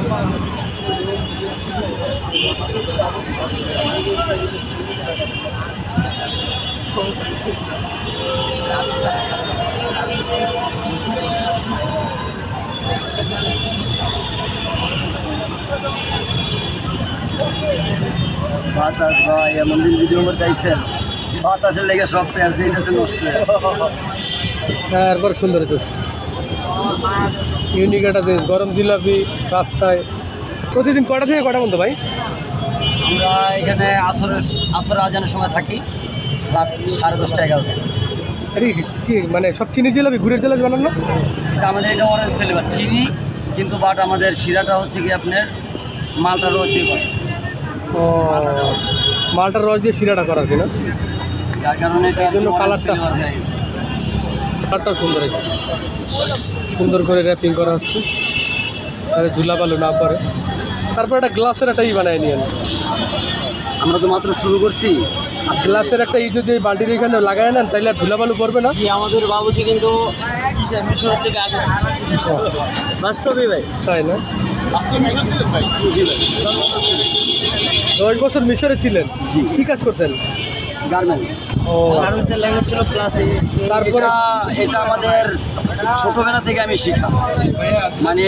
বাতাস ভাই এমন দিন ভিডিও করতে আইছেন, বাতাসের লেগে সব পেঁয়াজ যেতেছে নষ্ট হয়ে। হ্যাঁ একবার সুন্দর হয়েছে। ইউনিক একটা জিনিস, গরম জিলাপি রাস্তায়। প্রতিদিন কটা থেকে কটা পর্যন্ত ভাই? আমরা এখানে আসর আজানের সময় থাকি রাত 10:30 11টা। আরে কি মানে সব চিনি জিলাপি, গুড়ের জিলাপি বানানো? আমাদের এটা অরেঞ্জ ফ্লেভার চিনি, কিন্তু বাট আমাদের শিরাটা হচ্ছে কি আপনার মালটা রস দিয়ে করে। ও মালটার রস দিয়ে শিরাটা করা কিনা, যার কারণে এই জন্য কালারটা কালারটাও সুন্দর হয়েছে। সুন্দর করে র্যাপিং করা হচ্ছে তাহলে ঝুলা বালু না পরে। তারপর একটা গ্লাসের একটা বানায় নিয়ে আমরা তো মাত্র শুরু করছি। গ্লাসের একটা যদি বালতির এখানে লাগায় নেন তাহলে আর ধুলা বালু পড়বে না। আমাদের বাবুজি কিন্তু মিশরের থেকে আগে বাস্তবে ভাই, তাই না? 10 বছর মিশরে ছিলেন? জি। কি কাজ করতেন? গার্মেন্টস। ও ল্যাঙ্গুয়েজ ছিল প্লাস। তারপরে এটা আমাদের ছোটবেলা থেকে আমি শিখা, মানে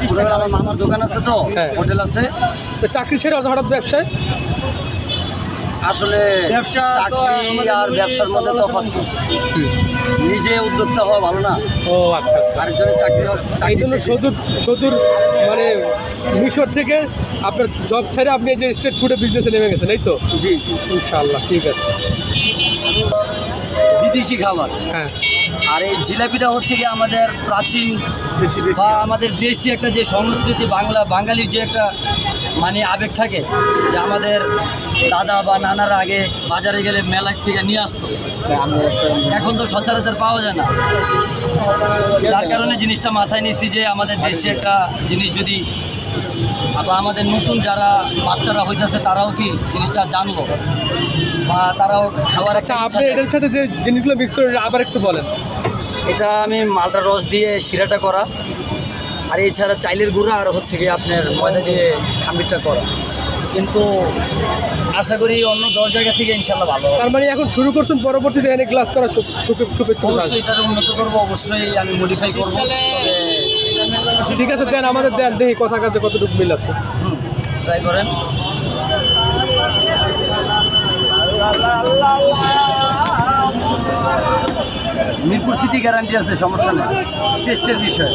ছোটবেলা আমার মামার দোকান আছে তো, হ্যাঁ। হোটেল আছে। তো চাকরি ছেড়ে হঠাৎ ব্যবসায়? আসলে চাকরি আর ব্যবসার মধ্যে তফাৎ কি? নিজে উদ্যোক্তা হওয়া ভালো না? ও আচ্ছা। আরেকজনের এই জন্য সদূর মানে মিশর থেকে আপনার জব ছেড়ে আপনি এই যে স্ট্রিট ফুডের বিজনেসে নেমে গেছেন, এই তো? জি জি, ইনশাআল্লাহ ঠিক আছে। বিদেশি খাবার। হ্যাঁ আর এই জিলাপিটা হচ্ছে কি আমাদের প্রাচীন বা আমাদের দেশি একটা যে সংস্কৃতি, বাঙালির যে একটা মানে আবেগ থাকে, যে আমাদের দাদা বা নানারা আগে বাজারে গেলে মেলা থেকে নিয়ে আসতো, এখন তো সচরাচর পাওয়া যায় না। যার কারণে জিনিসটা মাথায় নিয়েছি যে আমাদের দেশে একটা জিনিস যদি বা আমাদের নতুন যারা বাচ্চারা হইতেছে তারাও কি জিনিসটা জানলো বা তারাও খাওয়ার একটা আচ্ছা, আপনি এটার সাথে যে জিনিসগুলো মিক্স করে আবার একটু বলেন। এটা আমি মালটা রস দিয়ে শিরাটা করা, আর এছাড়া চাইলের গুঁড়া, আর হচ্ছে কি আপনার ময়দা দিয়ে খামিরটা করা। কিন্তু আশা করি অন্য 10 জায়গা থেকে ইনশাল্লাহ ভালো হবে। তার মানে এখন শুরু করছেন, পরবর্তীতে এনে গ্লাস করা অবশ্যই এটার উন্নত করবো, অবশ্যই আমি মডিফাই করবো। ঠিক আছে, দেন আমাদের দেন, দেখি কথা কাজে কতটুকু মিল আছে। ট্রাই করেন। মিরপুর সিটি গ্যারান্টি আছে, সমস্যা নেই, টেস্টের বিষয়।